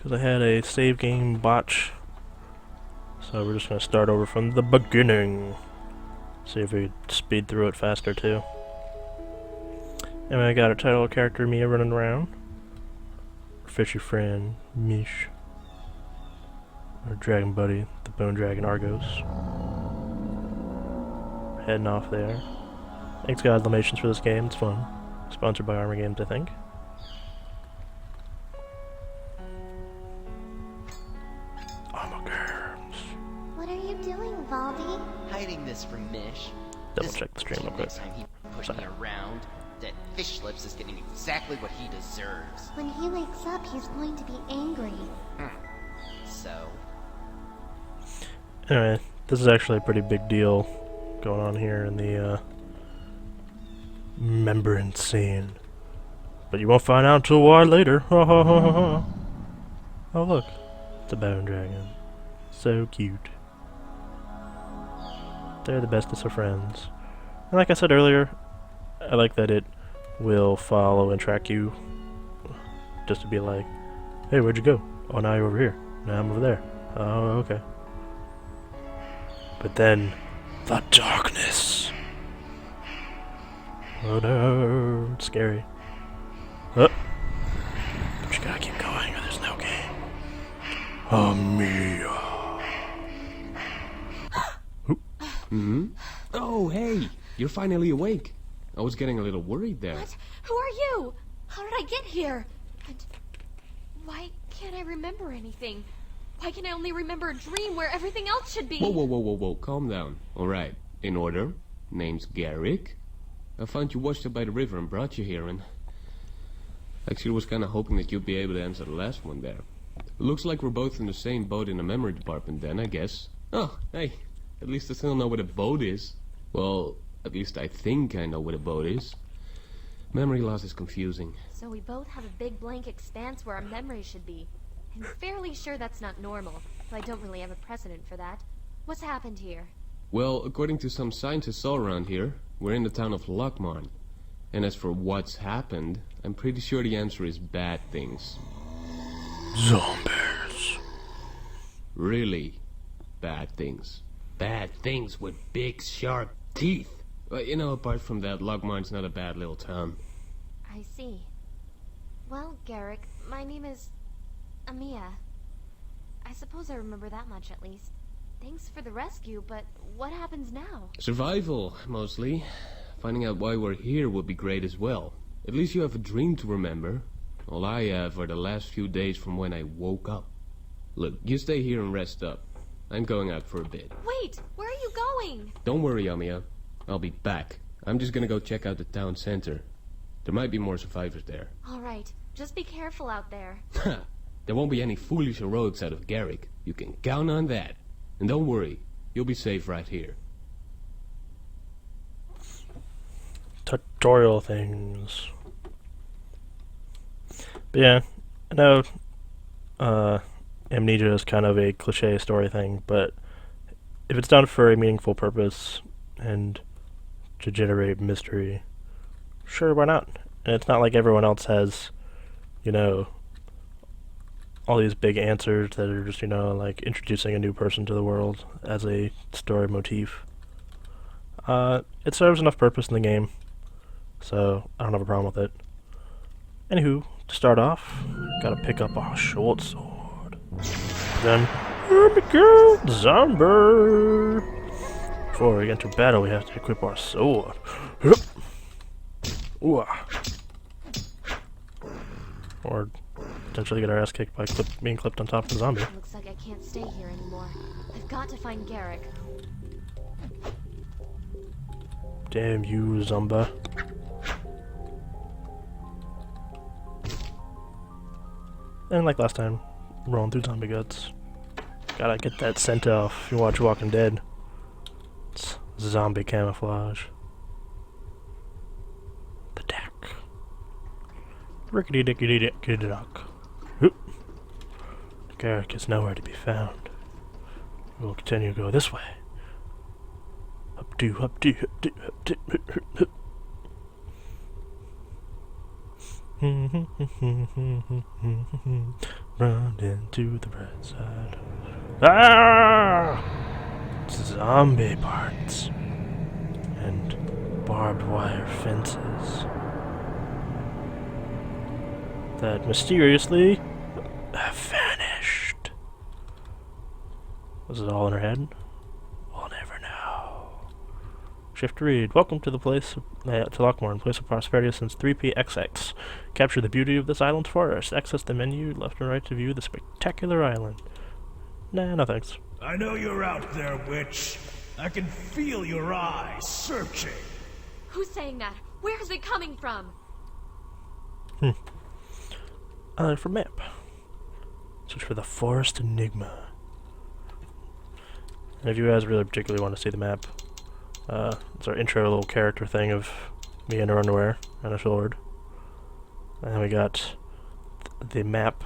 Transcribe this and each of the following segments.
because I had a save game botch. So we're just going to start over from the beginning. See if we speed through it faster too. And I got our title character Amea running around. Our fishy friend Mish. Our dragon buddy, the bone dragon Argos. Heading off there. Thanks God Lamations for this game, it's fun. Sponsored by Armor Games, I think. Armor Games. What are you doing, Valdi? Hiding this from Mish. Double check the stream real quick. Next time he pushes me around, that fish lips is getting exactly what he deserves. When he wakes up, he's going to be angry. So, Anyway, this is actually a pretty big deal going on here in the remembrance scene. But you won't find out until a while later. Oh look, it's a bone dragon. So cute. They're the bestest of friends. And like I said earlier, I like that it will follow and track you. Just to be like, hey, where'd you go? Oh, now you're over here. Now I'm over there. Oh, okay. But then, the darkness. Oh no, it's scary. Oh. But you gotta keep going or there's no game. Amea. Oh, hey! You're finally awake. I was getting a little worried there. What? Who are you? How did I get here? And why can't I remember anything? Why can I only remember a dream where everything else should be? Whoa, calm down. Alright, in order. Name's Garrick. I found you washed up by the river and brought you here, and actually was kinda hoping that you'd be able to answer the last one there. Looks like we're both in the same boat in the memory department then, I guess. Oh, hey, at least I still know what a boat is. Well, at least I think I know what a boat is. Memory loss is confusing. So we both have a big blank expanse where our memories should be. I'm fairly sure that's not normal, so I don't really have a precedent for that. What's happened here? Well, according to some scientists all around here, we're in the town of Lockmarn. And as for what's happened, I'm pretty sure the answer is bad things. Zombies. Really bad things. Bad things with big, sharp teeth. But, you know, apart from that, Lockmarn's not a bad little town. I see. Well, Garrick, my name is Amea. I suppose I remember that much at least. Thanks for the rescue, but what happens now? Survival, mostly. Finding out why we're here would be great as well. At least you have a dream to remember. All I have are the last few days from when I woke up. Look, you stay here and rest up. I'm going out for a bit. Wait! Where are you going? Don't worry, Amea. I'll be back. I'm just gonna go check out the town center. There might be more survivors there. Alright, just be careful out there. There won't be any foolish heroics out of Garrick. You can count on that. And don't worry, you'll be safe right here. Tutorial things. But yeah, I know amnesia is kind of a cliche story thing, but if it's done for a meaningful purpose and to generate mystery, sure, why not? And it's not like everyone else has, you know, all these big answers that are just, you know, like introducing a new person to the world as a story motif. It serves enough purpose in the game, so I don't have a problem with it. Anywho, to start off, gotta pick up our short sword. Then, here we go, zombie! Before we enter battle, we have to equip our sword. Hup. Ooh. Or potentially get our ass kicked by being clipped on top of the zombie. Looks like I can't stay here anymore. I've got to find Garrick. Damn you, Zumba. And like last time, rolling through zombie guts. Gotta get that scent off if you watch Walking Dead. It's zombie camouflage. The deck. Rickety dickety dickety duck. Garrick is nowhere to be found. We'll continue to go this way. Up do, up do, up do, up do, up. Run into the right side. Ah! Zombie parts. And barbed wire fences. That mysteriously vanished. Was it all in her head? We'll never know. Shift read. Welcome to the place, to Lockmorn, place of prosperity since 3PXX. Capture the beauty of this island's forest. Access the menu left and right to view the spectacular island. Nah, no thanks. I know you're out there, witch. I can feel your eyes searching. Who's saying that? Where is it coming from? For map. Search for the Forest Enigma. And if you guys really particularly want to see the map, it's our intro little character thing of me in her underwear and a sword. And then we got the map.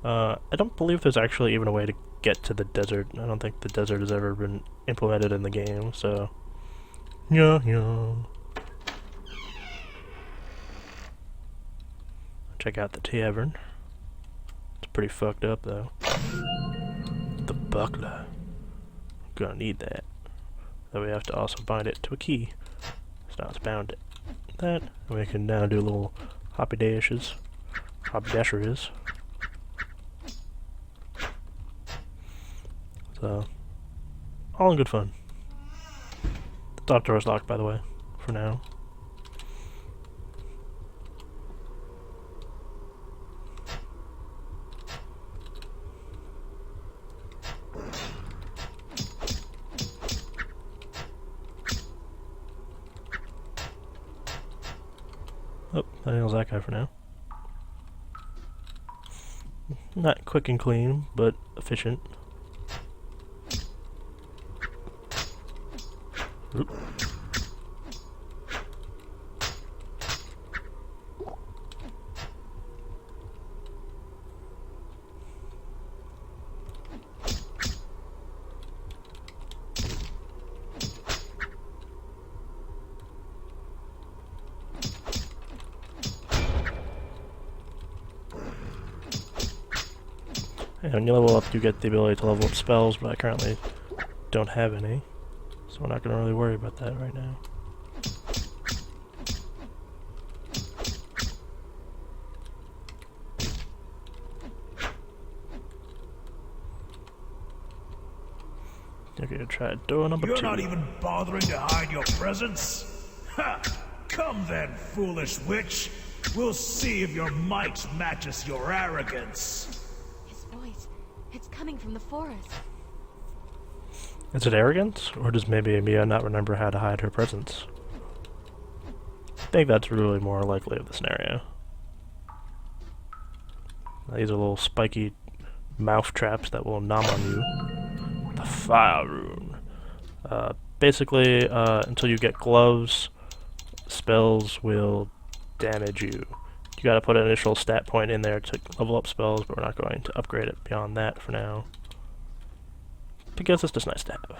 I don't believe there's actually even a way to get to the desert. I don't think the desert has ever been implemented in the game, so... Yeah. Check out the tavern. It's pretty fucked up, though. The buckler. Gonna need that. Then we have to also bind it to a key. So now it's bound to that. And we can now do little hoppy dashes. Hoppy dasheries. So, all in good fun. The top door is locked, by the way, for now. Oh, that nails that guy for now. Not quick and clean, but efficient. Oop. And when you level up, you get the ability to level up spells, but I currently don't have any. So we're not going to really worry about that right now. Okay, try door number 2. You're not even bothering to hide your presence? Ha! Come then, foolish witch. We'll see if your might matches your arrogance. His voice. It's coming from the forest. Is it arrogance, or does maybe Amea not remember how to hide her presence? I think that's really more likely of the scenario. These are little spiky mouth traps that will nom on you. The fire rune. Basically, until you get gloves, spells will damage you. You gotta put an initial stat point in there to level up spells, but we're not going to upgrade it beyond that for now. Because it's just nice to have.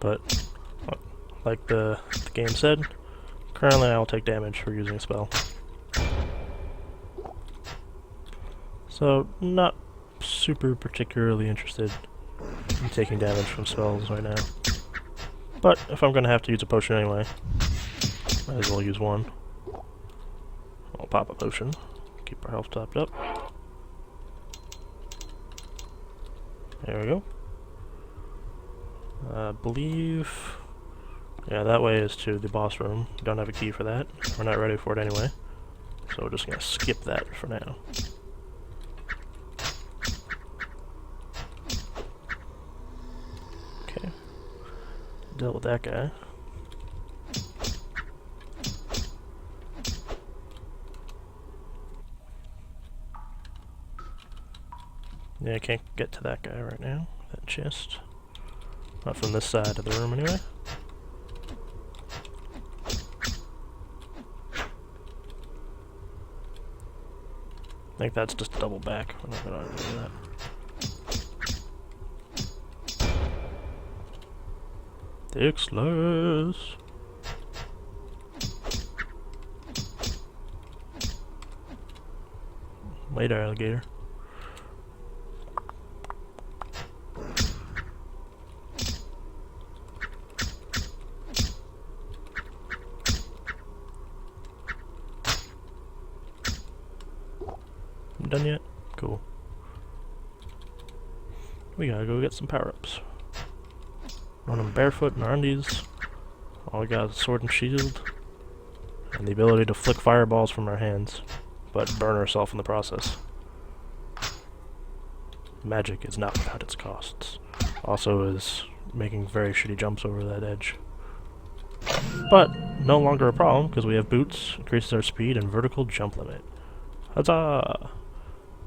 But, like the game said, currently I will take damage for using a spell. So, not super particularly interested in taking damage from spells right now. But, if I'm gonna have to use a potion anyway, might as well use one. I'll pop a potion. Keep our health topped up. There we go. I believe... yeah, that way is to the boss room. Don't have a key for that. We're not ready for it anyway. So we're just gonna skip that for now. Okay. Dealt with that guy. Yeah, I can't get to that guy right now. That chest. Not from this side of the room anyway. I think that's just a double back. We're not gonna do that. Thick slice. Later, alligator. Done yet? Cool. We gotta go get some power-ups. Running barefoot in our undies. All we got is a sword and shield. And the ability to flick fireballs from our hands, but burn ourselves in the process. Magic is not without its costs. Also is making very shitty jumps over that edge. But no longer a problem, because we have boots, increases our speed, and vertical jump limit. Huzzah!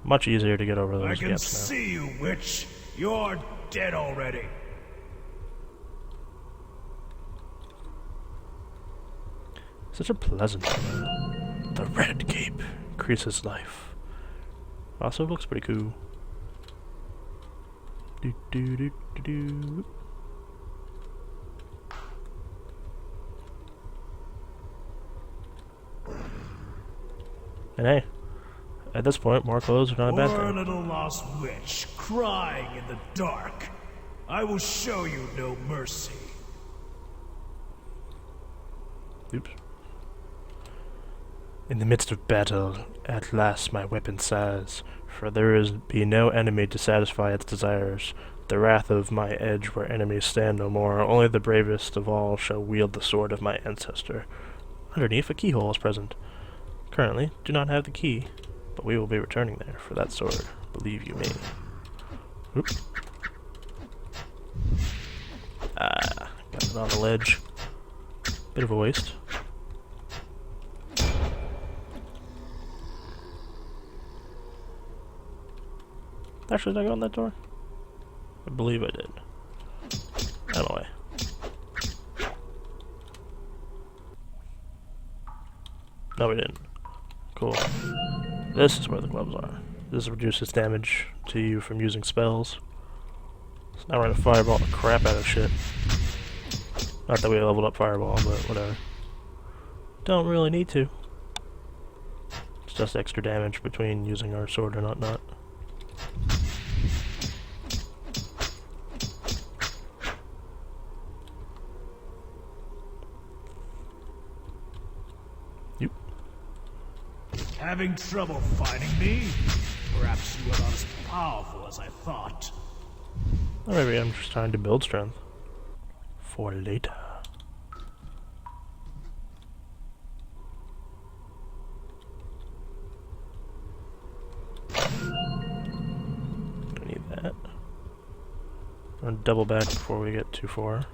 Much easier to get over those I can gaps now. see you, witch. You're dead already. Such a pleasant fellow. The red cape increases life. Also looks pretty cool. Do do do do do. And hey, at this point, more clothes are not a bad Poor thing. little lost witch, crying in the dark. I will show you no mercy. Oops. In the midst of battle, at last my weapon sighs, for there is be no enemy to satisfy its desires. The wrath of my edge where enemies stand no more, only the bravest of all shall wield the sword of my ancestor. Underneath, a keyhole is present. Currently, do not have the key, but we will be returning there for that sword, believe you me. Oop. Ah, got it on the ledge. Bit of a waste. Actually, did I go in that door? I believe I did. Out of the way. No, we didn't. Cool. This is where the gloves are. This reduces damage to you from using spells. So now we're gonna fireball the crap out of shit. Not that we leveled up fireball, but whatever. Don't really need to. It's just extra damage between using our sword and whatnot. Yep. Having trouble finding me? Perhaps you are not as powerful as I thought. Or maybe I'm just trying to build strength. For later. Don't need that. I'm gonna double back before we get too far.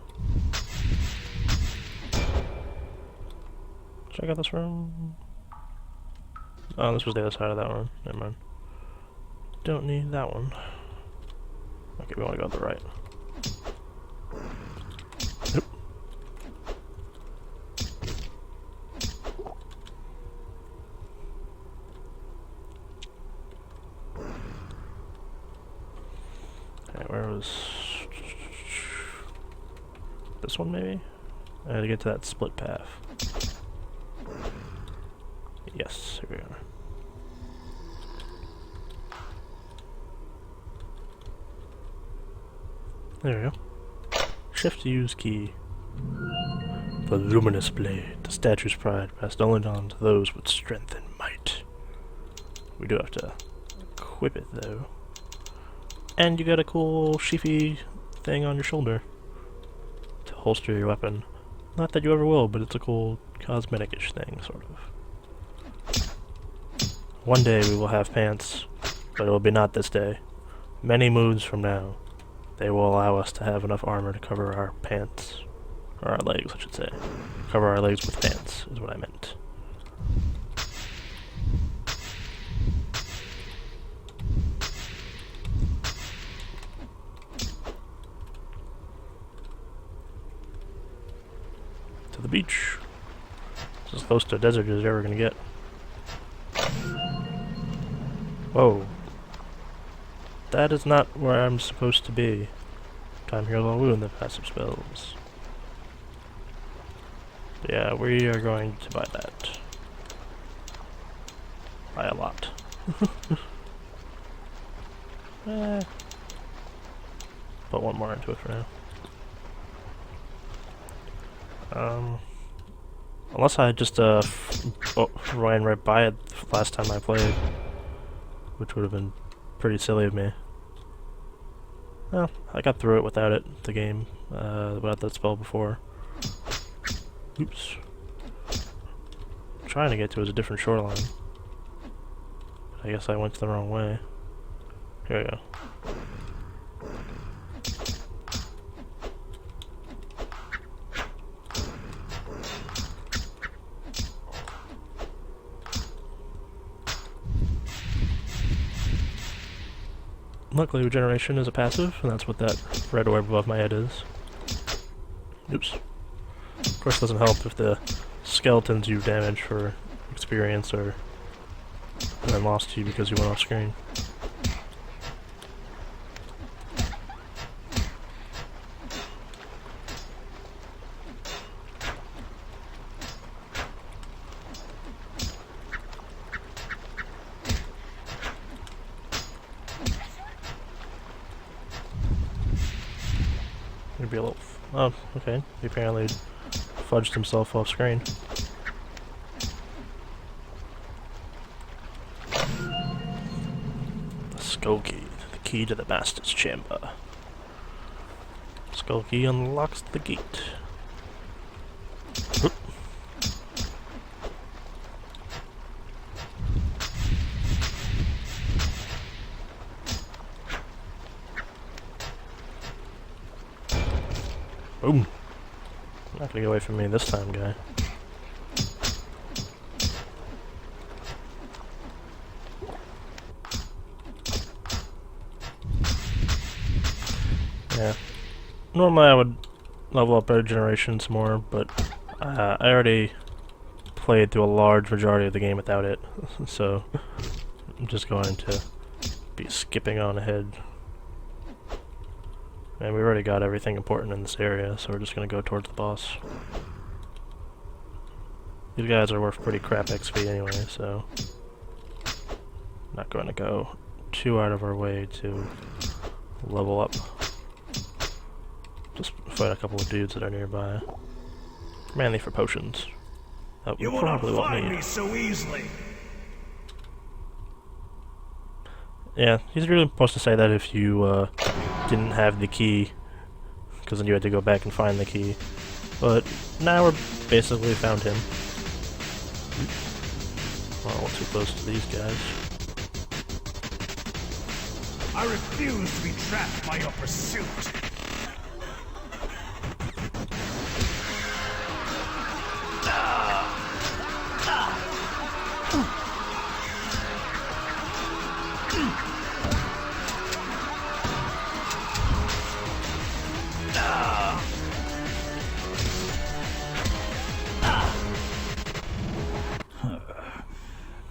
Check out this room. Oh, this was the other side of that one. Never mind. Don't need that one. Okay, we want to go to the right. Nope. Okay, where was this one? Maybe I had to get to that split path. Yes, here we are. There we go. Shift to use key. The luminous blade, the statue's pride, passed only on to those with strength and might. We do have to equip it though. And you got a cool sheafy thing on your shoulder to holster your weapon. Not that you ever will, but it's a cool cosmetic-ish thing, sort of. One day we will have pants, but it will be not this day. Many moons from now, they will allow us to have enough armor to cover our pants. Or our legs, I should say. Cover our legs with pants, is what I meant. To the beach. It's as close to a desert as you're ever gonna get. Whoa. That is not where I'm supposed to be. Time heals all wound the passive spells. But yeah, we are going to buy that. By a lot. Put one more into it for now. Unless I just ran right by it last time I played, which would have been pretty silly of me. Well, I got through it without it, the game, without that spell before. Oops. I'm trying to get to is a different shoreline. But I guess I went the wrong way. Here we go. Luckily, regeneration is a passive, and that's what that red orb above my head is. Oops. Of course, it doesn't help if the skeletons you damage for experience are then lost to you because you went off screen. Maybe a little. Oh, okay. He apparently fudged himself off screen. The skull key. The key to the master's chamber. Skull key unlocks the gate. Oop. Boom. Not gonna get away from me this time, guy. Yeah. Normally I would level up regenerations more, but I already played through a large majority of the game without it, so I'm just going to be skipping on ahead. And we already got everything important in this area, so we're just gonna go towards the boss. These guys are worth pretty crap XP anyway, so not going to go too out of our way to level up. Just fight a couple of dudes that are nearby. Mainly for potions. That You would will not probably what find me. me so easily. Yeah, he's really supposed to say that if you didn't have the key, because then you had to go back and find the key. But now we're basically found him. Oh, we're too close to these guys. I refuse to be trapped by your pursuit.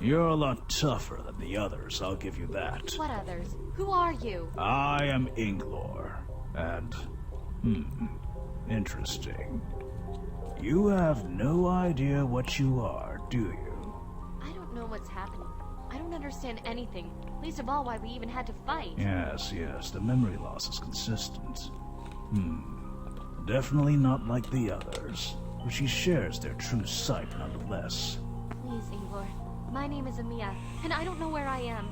You're a lot tougher than the others, I'll give you that. What others? Who are you? I am Inglor, and... interesting. You have no idea what you are, do you? I don't know what's happening. I don't understand anything. Least of all why we even had to fight. Yes, the memory loss is consistent. Definitely not like the others, but she shares their true sight nonetheless. Please, Inglor. My name is Amea, and I don't know where I am.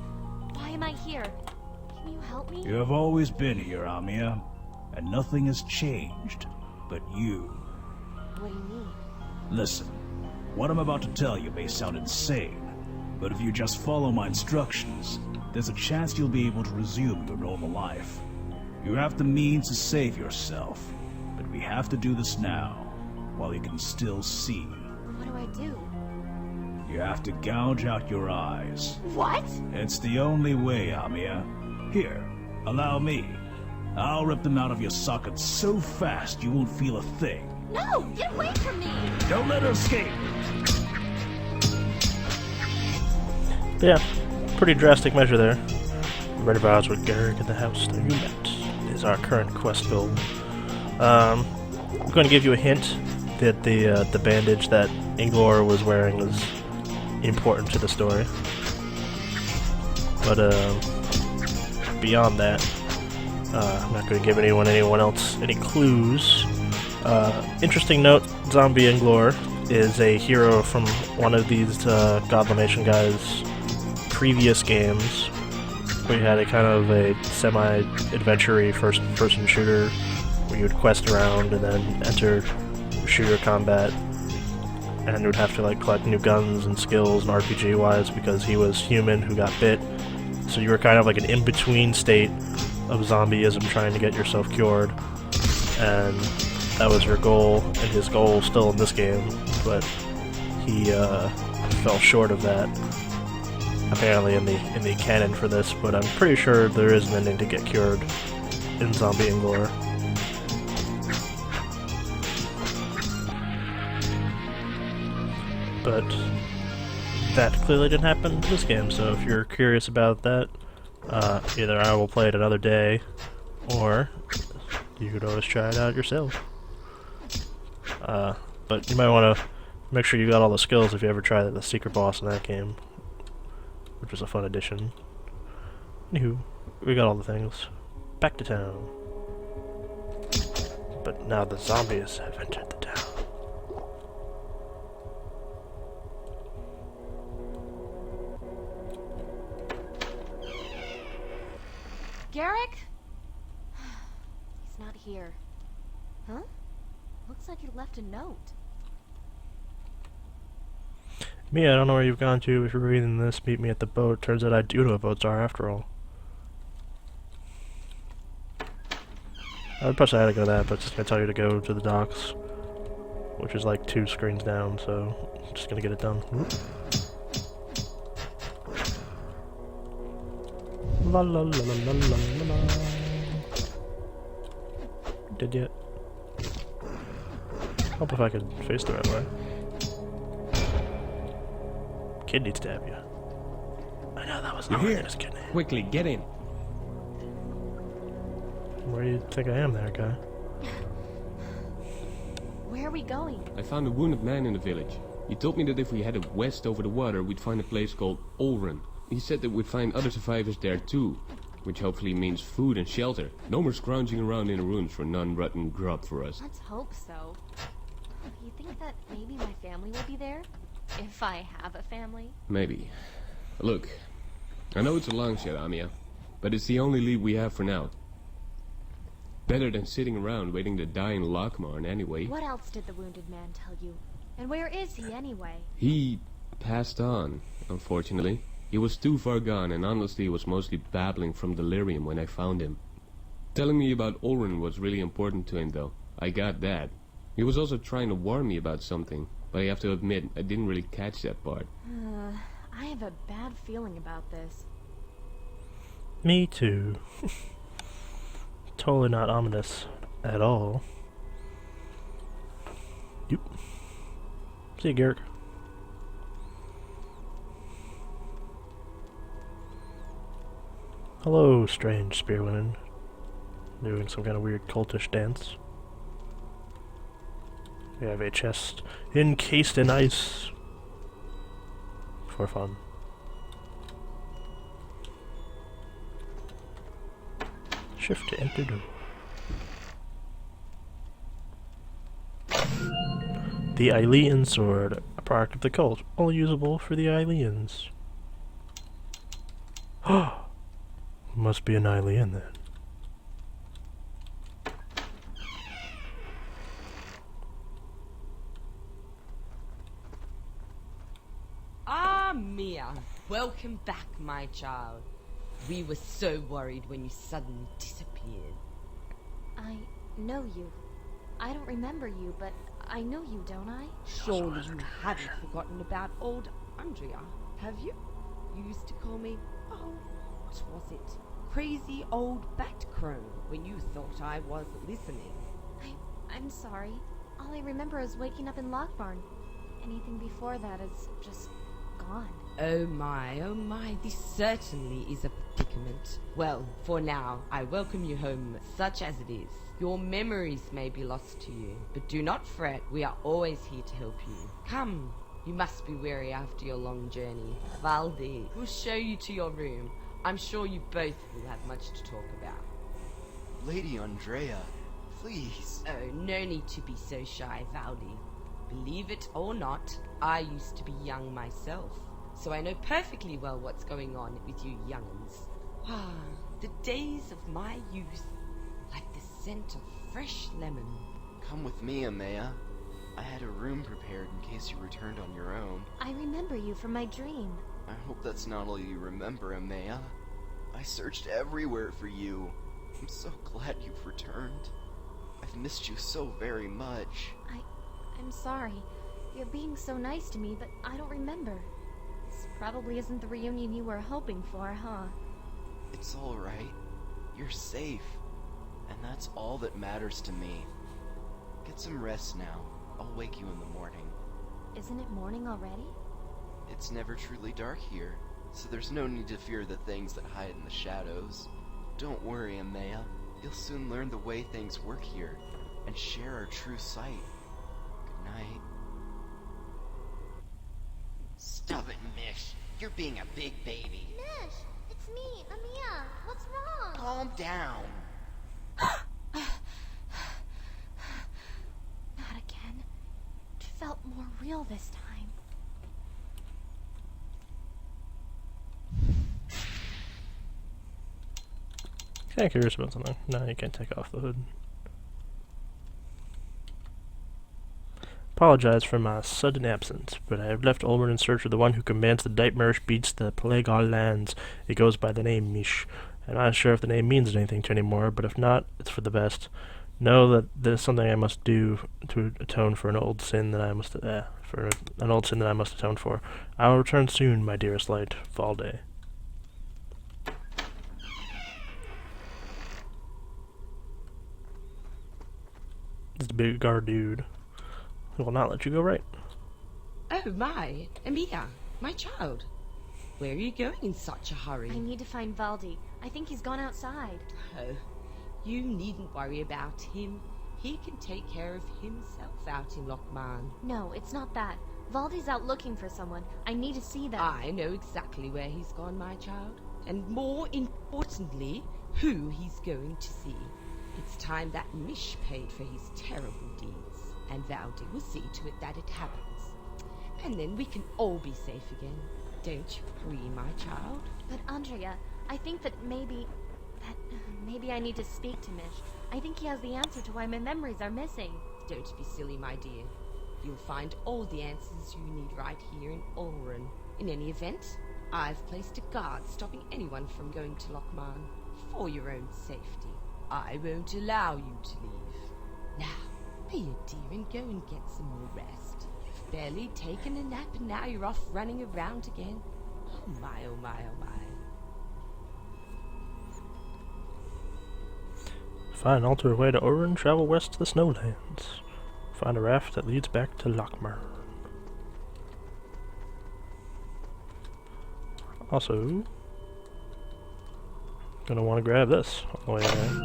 Why am I here? Can you help me? You have always been here, Amea, and nothing has changed, but you. What do you mean? Listen, what I'm about to tell you may sound insane, but if you just follow my instructions, there's a chance you'll be able to resume your normal life. You have the means to save yourself, but we have to do this now, while you can still see. What do I do? You have to gouge out your eyes. What? It's the only way, Amea. Here, allow me. I'll rip them out of your sockets so fast you won't feel a thing. No! Get away from me! Don't let her escape! Yeah, pretty drastic measure there. Red vows with Garrick at the house that you met is our current quest goal. I'm going to give you a hint that the bandage that Inglor was wearing was important to the story. But beyond that. I'm not going to give anyone else any clues. Interesting note, Zombie Inglor is a hero from one of these Godlamation guys' previous games. We had a kind of a semi-adventure-y first-person shooter where you would quest around and then enter shooter combat, and you would have to like collect new guns and skills and RPG-wise because he was human who got bit. So you were kind of like an in-between state of zombieism trying to get yourself cured, and that was your goal, and his goal still in this game, but he fell short of that apparently in the canon for this, but I'm pretty sure there is an ending to get cured in Zombie Inglor. But that clearly didn't happen in this game, so if you're curious about that, either I will play it another day, or you could always try it out yourself. But you might want to make sure you got all the skills if you ever try the secret boss in that game, which was a fun addition. Anywho, we got all the things. Back to town. But now the zombies have entered the town. Garrick? He's not here. Huh? Looks like you left a note. Mia, I don't know where you've gone to. If you're reading this, meet me at the boat. Turns out I do know what boats are, after all. I would probably have to go to that, but it's just gonna tell you to go to the docks, which is like 2 screens down, so I'm just gonna get it done. La la la la la la la la. Did yet? Hope if I could face the right way. Kidney stab you. I know that was not You're here. his kidney. Quickly, get in. Where do you think I am there, guy? Where are we going? I found a wounded man in the village. He told me that if we headed west over the water, we'd find a place called Olren. He said that we'd find other survivors there too, which hopefully means food and shelter. No more scrounging around in the ruins for non-rotten grub for us. Let's hope so. You think that maybe my family will be there? If I have a family? Maybe. Look, I know it's a long shot, Amea, but it's the only lead we have for now. Better than sitting around waiting to die in Lockmarn anyway. What else did the wounded man tell you? And where is he anyway? He passed on, unfortunately. He was too far gone, and honestly was mostly babbling from delirium when I found him. Telling me about Olren was really important to him, though. I got that. He was also trying to warn me about something, but I have to admit, I didn't really catch that part. I have a bad feeling about this. Me too. Totally not ominous at all. Yep. See you, Garrick. Hello, strange spearwomen. Doing some kind of weird cultish dance. We have a chest encased in ice. For fun. Shift to enter door. The Ailean sword, a product of the cult, only usable for the Aileans. Must be an Ailean then. Amea, welcome back, my child. We were so worried when you suddenly disappeared. I know you. I don't remember you, but I know you, don't I? Surely you haven't forgotten about old Andrea, have you? You used to call me, what was it? Crazy old bat crone when you thought I was listening. I'm sorry. All I remember is waking up in Lockbarn. Anything before that is just gone. Oh my, this certainly is a predicament. Well, for now, I welcome you home, such as it is. Your memories may be lost to you, but do not fret, we are always here to help you. Come, you must be weary after your long journey. Valdi will show you to your room. I'm sure you both will have much to talk about. Lady Andrea, please. Oh, no need to be so shy, Valdi. Believe it or not, I used to be young myself, so I know perfectly well what's going on with you young'uns. Ah, the days of my youth, like the scent of fresh lemon. Come with me, Amea. I had a room prepared in case you returned on your own. I remember you from my dream. I hope that's not all you remember, Amea. I searched everywhere for you. I'm so glad you've returned. I've missed you so very much. I'm sorry. You're being so nice to me, but I don't remember. This probably isn't the reunion you were hoping for, huh? It's alright. You're safe. And that's all that matters to me. Get some rest now. I'll wake you in the morning. Isn't it morning already? It's never truly dark here, so there's no need to fear the things that hide in the shadows. Don't worry, Amea. You'll soon learn the way things work here, and share our true sight. Good night. Stop it, Mish. You're being a big baby. Mish, it's me, Amea. What's wrong? Calm down. Not again. It felt more real this time. Kinda curious about something. No, you can't take off the hood. Apologize for my sudden absence, but I have left Ulmer in search of the one who commands the nightmarish beasts that plague our lands. It goes by the name Mish. I'm not sure if the name means anything to anymore, but if not, it's for the best. Know that there's something I must do to atone for an old sin that I must atone for. I will return soon, my dearest light, Valde. This big guard dude who will not let you go right. Oh my, Amea, my child. Where are you going in such a hurry? I need to find Valdi. I think he's gone outside. Oh, you needn't worry about him. He can take care of himself out in Lochmarn. No, it's not that. Valdi's out looking for someone. I need to see them. I know exactly where he's gone, my child. And more importantly, who he's going to see. It's time that Mish paid for his terrible deeds, and Valdi will see to it that it happens. And then we can all be safe again. Don't you agree, my child? But Andrea, I think that maybe I need to speak to Mish. I think he has the answer to why my memories are missing. Don't be silly, my dear. You'll find all the answers you need right here in Ulrun. In any event, I've placed a guard stopping anyone from going to Lochmarn for your own safety. I won't allow you to leave. Now, be a dear and go and get some more rest. You've barely taken a nap and now you're off running around again. Oh my, oh my, oh my. Find an alternate way to Orin, travel west to the Snowlands. Find a raft that leads back to Lochmarn. Also, gonna want to grab this all the way there.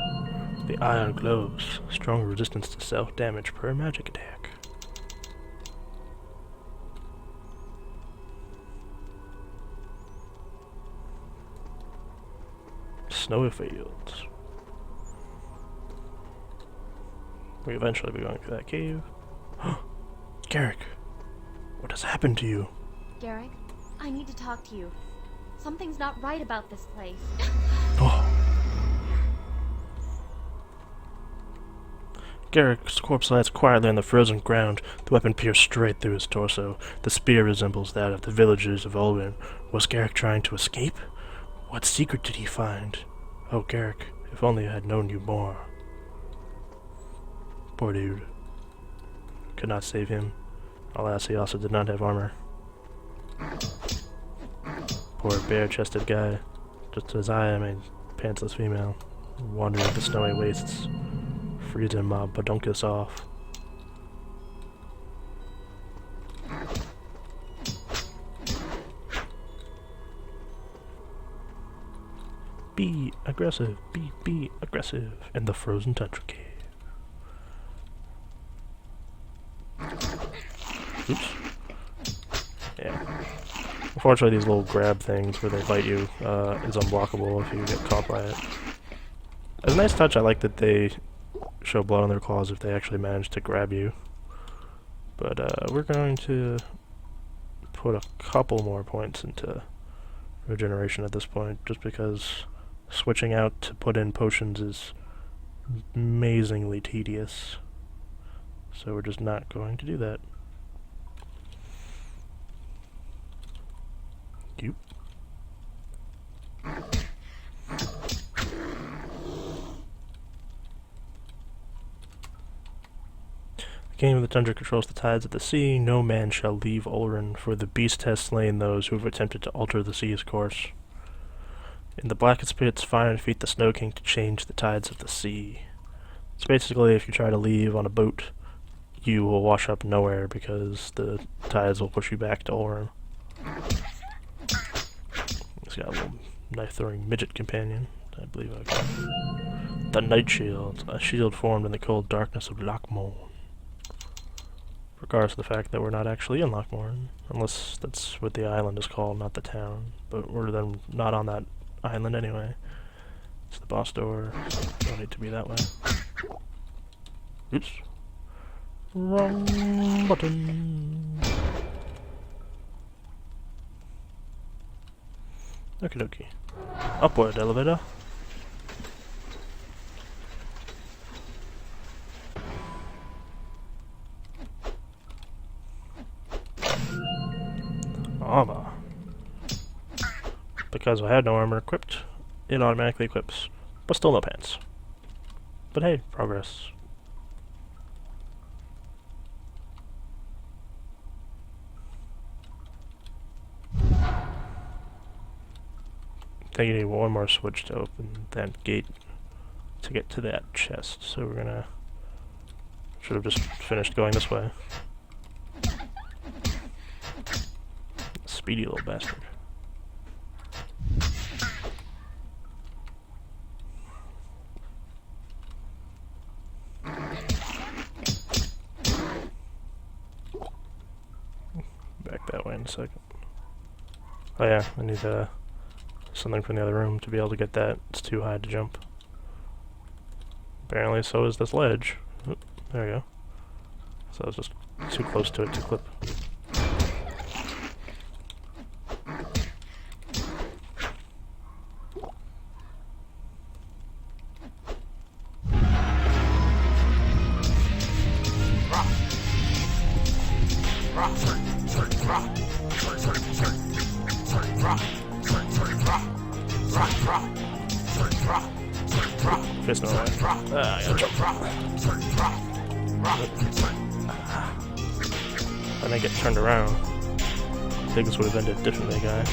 The iron gloves. Strong resistance to self-damage per magic attack. Snowy fields. We eventually be going through that cave. Garrick, what has happened to you? Garrick, I need to talk to you. Something's not right about this place. Oh. Garrick's corpse lies quietly on the frozen ground, the weapon pierced straight through his torso. The spear resembles that of the villagers of Ulrun. Was Garrick trying to escape? What secret did he find? Oh, Garrick, if only I had known you more. Poor dude. Could not save him. Alas, he also did not have armor. Poor bare-chested guy. Just as I am a pantsless female, wandering the snowy wastes. Freezing my badunkus off. Be aggressive, be aggressive in the frozen tundra cave. Oops. Yeah. Unfortunately, these little grab things where they bite you is unblockable if you get caught by it. As a nice touch, I like that they show blood on their claws if they actually manage to grab you. But we're going to put a couple more points into regeneration at this point, just because switching out to put in potions is amazingly tedious. So we're just not going to do that. You. The King of the Tundra controls the tides of the sea. No man shall leave Ulran, for the beast has slain those who have attempted to alter the sea's course. In the blackest pits, find and defeat the Snow King to change the tides of the sea. It's basically if you try to leave on a boat, you will wash up nowhere because the tides will push you back to Ulran. He's got a little knife-throwing midget companion, I believe I call it. The Night Shield, a shield formed in the cold darkness of Lochmorn. Regardless of the fact that we're not actually in Lochmorn, unless that's what the island is called, not the town. But we're then not on that island anyway. It's the boss door. Don't need to be that way. Oops. Wrong button. Okie dokie. Upward elevator. Armor. Because I had no armor equipped, it automatically equips. But still no pants. But hey, progress. I think you need one more switch to open that gate to get to that chest. So we're gonna... should have just finished going this way. Speedy little bastard. Back that way in a second. Oh yeah, I need something from the other room to be able to get that. It's too high to jump. Apparently so is this ledge. Oop, there we go. So I was just too close to it to clip. Fist no way. I gotta jump. And I get turned around. I think this would have ended differently, guys.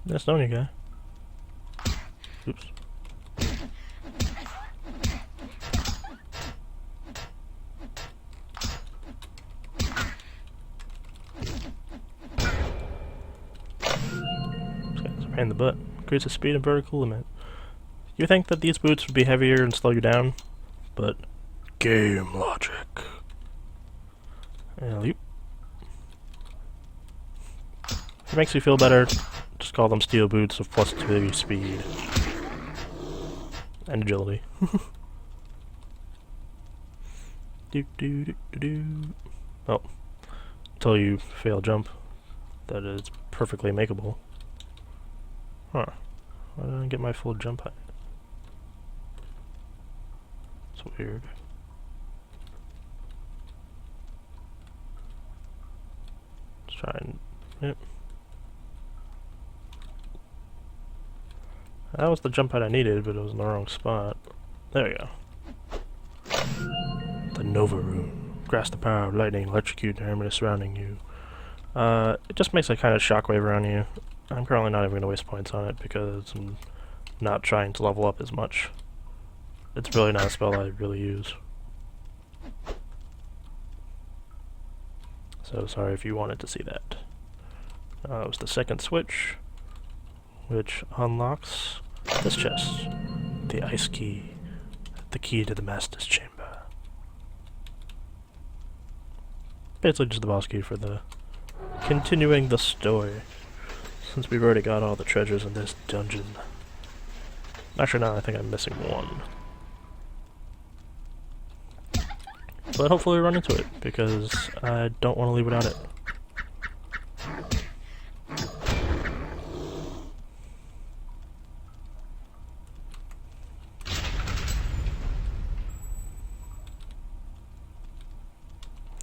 That's known you guy. Oops. Pain in the butt. Increases speed and vertical limit. You think that these boots would be heavier and slow you down, but game logic. If it makes you feel better, just call them steel boots of +2 speed and agility. Oh, until you fail jump, that is perfectly makeable. Huh. Why didn't I get my full jump height? It's weird. Let's try and... Yep. That was the jump height I needed, but it was in the wrong spot. There we go. The Nova Rune. Grasp the power of lightning, electrocute the area surrounding you. It just makes a kind of shockwave around you. I'm currently not even going to waste points on it because I'm not trying to level up as much. It's really not a spell I really use. So sorry if you wanted to see that. It was the second switch. which unlocks this chest. The ice key. The key to the master's chamber. Basically just the boss key for the continuing the story, since we've already got all the treasures in this dungeon. Actually, no, I think I'm missing one. But hopefully we run into it, because I don't want to leave without it.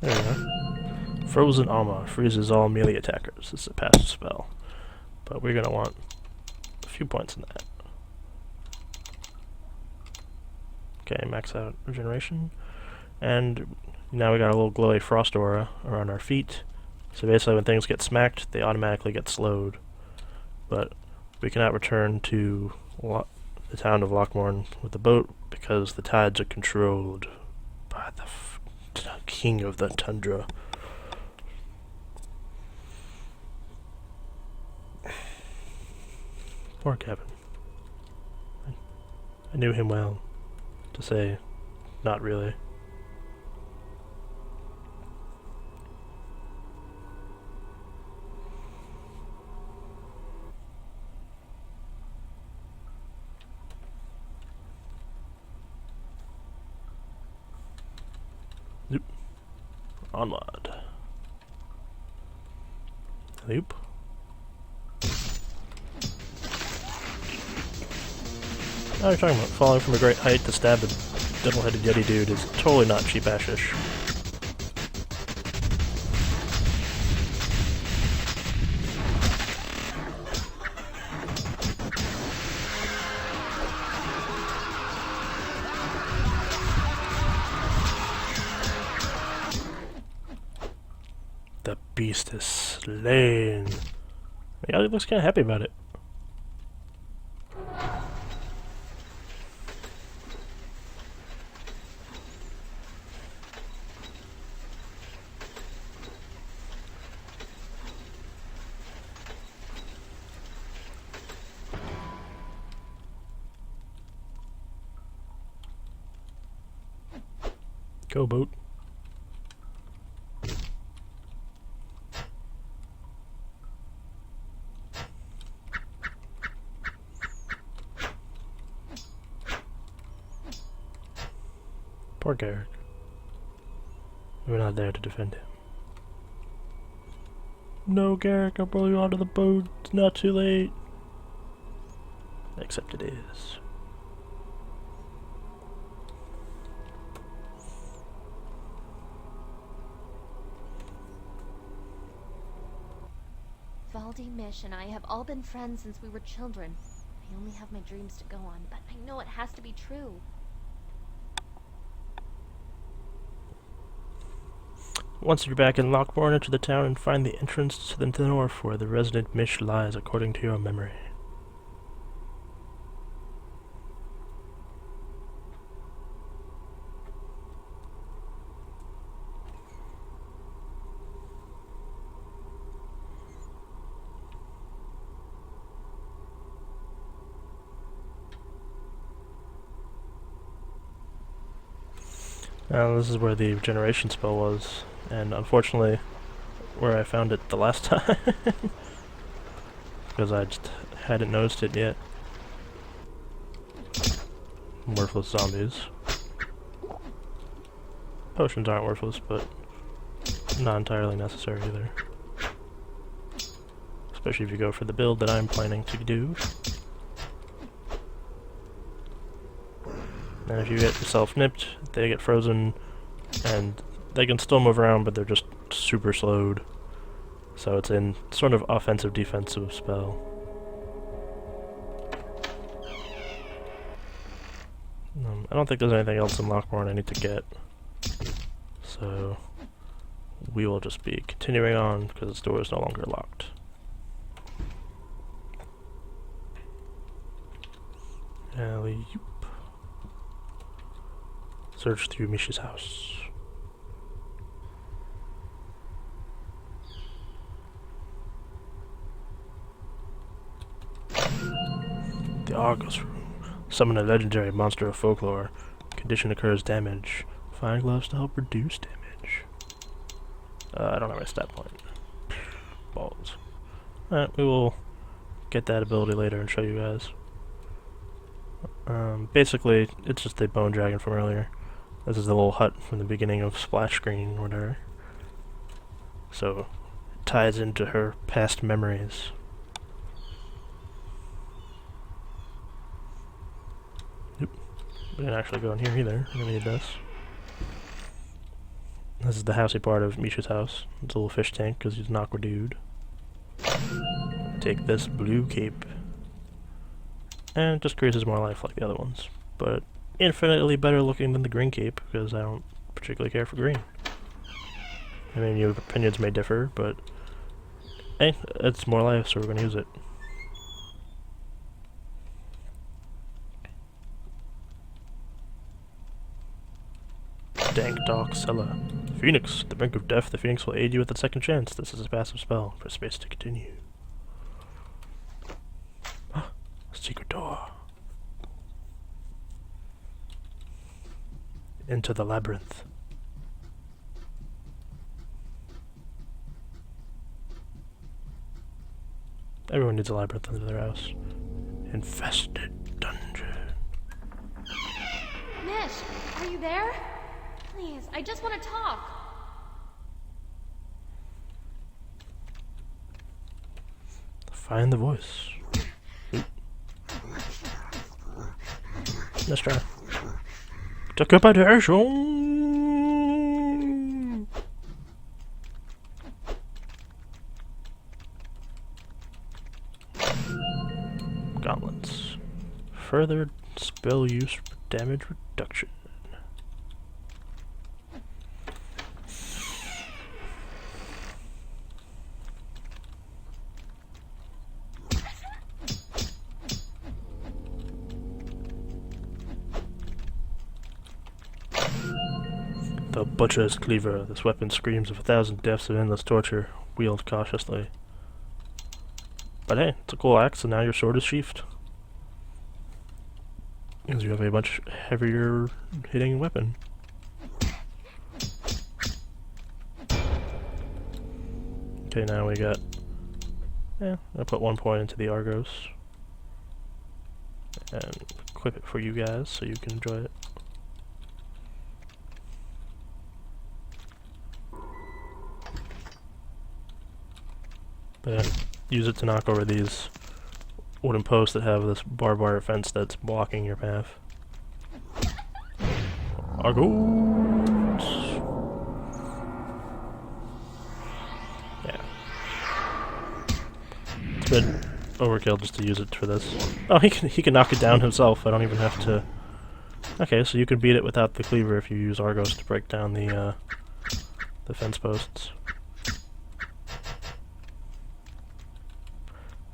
There we go. Frozen Alma freezes all melee attackers. This is a passive spell, but we're gonna want a few points in that. Okay, max out regeneration, and now we got a little glowy frost aura around our feet. So basically, when things get smacked, they automatically get slowed. But we cannot return to the town of Lockmorn with the boat because the tides are controlled by the king of the Tundra. Poor Kevin. I knew him well, to say, not really. Zoop. Onward. Loop. Now you're talking about falling from a great height to stab a double-headed Yeti dude is totally not cheap-ashish. The beast is slain. Yeah, he looks kind of happy about it. Go, boat. Poor Garrick. We're not there to defend him. No, Garrick, I'll pull you onto the boat. It's not too late. Except it is. Valdi, Mish, and I have all been friends since we were children. I only have my dreams to go on, but I know it has to be true. Once you're back in Lockbourne, enter the town and find the entrance to the north where the resident Mish lies according to your memory. Now this is where the regeneration spell was, and unfortunately where I found it the last time, because I just hadn't noticed it yet. Worthless zombies. Potions aren't worthless, but not entirely necessary either. Especially if you go for the build that I'm planning to do. And if you get yourself nipped, they get frozen, and they can still move around, but they're just super slowed. So it's in sort of offensive-defensive spell. I don't think there's anything else in Lockbourne I need to get. So we will just be continuing on, because this door is no longer locked. Alley-oop. Search through Mish's house. The Argos room. Summon a legendary monster of folklore. Condition occurs damage. Find gloves to help reduce damage. I don't have a stat point. Balls. Alright, we will get that ability later and show you guys. Basically, it's just a bone dragon from earlier. This is the little hut from the beginning of splash screen or whatever. So, it ties into her past memories. Nope. We didn't actually go in here either. We're gonna need this. This is the housey part of Misha's house. It's a little fish tank because he's an aqua dude. Take this blue cape. And it just creases more life like the other ones. But infinitely better looking than the green cape because I don't particularly care for green. I mean, your opinions may differ, but hey, it's more life, so we're gonna use it. Dank Dark Cellar. Phoenix. At the brink of death, the Phoenix will aid you with a second chance. This is a passive spell. Press space to continue. A secret door. Into the labyrinth. Everyone needs a labyrinth under their house. Infested dungeon. Mish, are you there? Please, I just want to talk. Find the voice. Let's try. Decapitation! Gauntlets. Further spell use for damage reduction. The Butcher's Cleaver. This weapon screams of 1,000 deaths of endless torture. Wield cautiously. But hey, it's a cool axe, and now your sword is sheathed. Because you have a much heavier hitting weapon. Okay, now we got... yeah, I'll put 1 point into the Argos. And equip it for you guys so you can enjoy it. But use it to knock over these wooden posts that have this barbed wire fence that's blocking your path. Argos! Yeah. It's a bit overkill just to use it for this. Oh, he can knock it down himself. I don't even have to... okay, so you can beat it without the cleaver if you use Argos to break down the fence posts.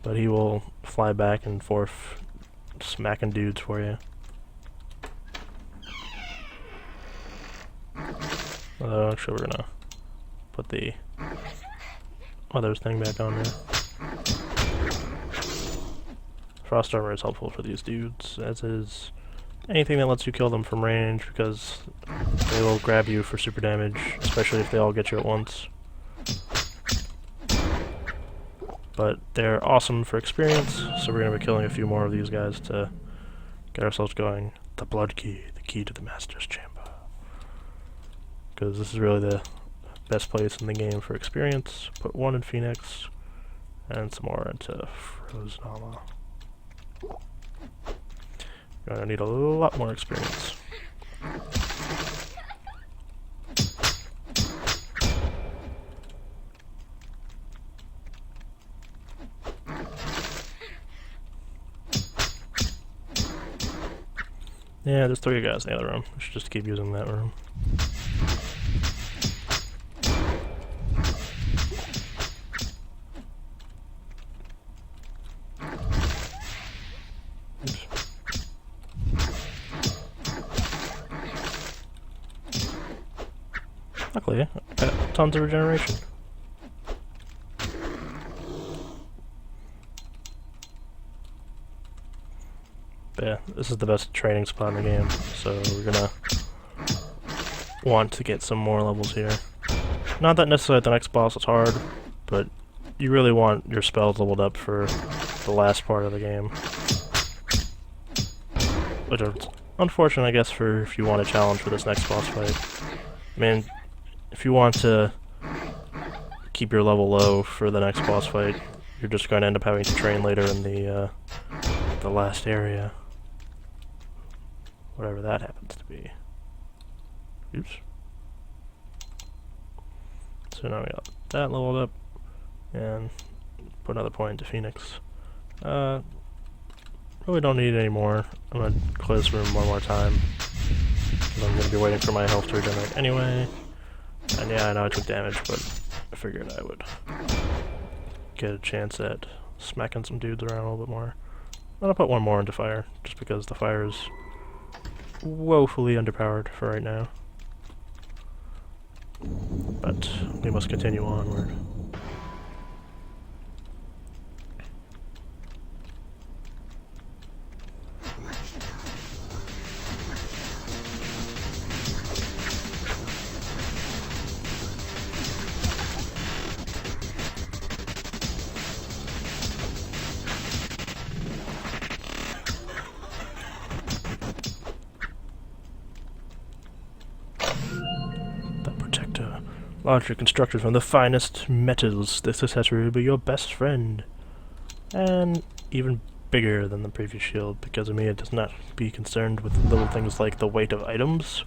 But he will fly back and forth, smacking dudes for you. Although, actually, we're gonna put the other thing back on there. Frost armor is helpful for these dudes, as is anything that lets you kill them from range, because they will grab you for super damage, especially if they all get you at once. But they're awesome for experience, so we're going to be killing a few more of these guys to get ourselves going. The Blood Key, the key to the Master's Chamber. Because this is really the best place in the game for experience. Put 1 in Phoenix, and some more into Frozen Armor. You're going to need a lot more experience. Yeah, there's 3 guys in the other room. We should just keep using that room. Oops. Luckily, I got tons of regeneration. But yeah, this is the best training spot in the game, so we're gonna want to get some more levels here. Not that necessarily the next boss is hard, but you really want your spells leveled up for the last part of the game. Which is unfortunate, I guess, for if you want a challenge for this next boss fight. I mean, if you want to keep your level low for the next boss fight, you're just going to end up having to train later in the last area. Whatever that happens to be. Oops. So now we got that leveled up, and put another point into Phoenix. Really don't need any more. I'm gonna close this room one more time, because I'm gonna be waiting for my health to regenerate anyway. And yeah, I know I took damage, but I figured I would get a chance at smacking some dudes around a little bit more. I'm gonna put one more into fire, just because the fire is woefully underpowered for right now. But we must continue onward. Largely constructed from the finest metals, this accessory will be your best friend. And even bigger than the previous shield, because Amea does not be concerned with little things like the weight of items.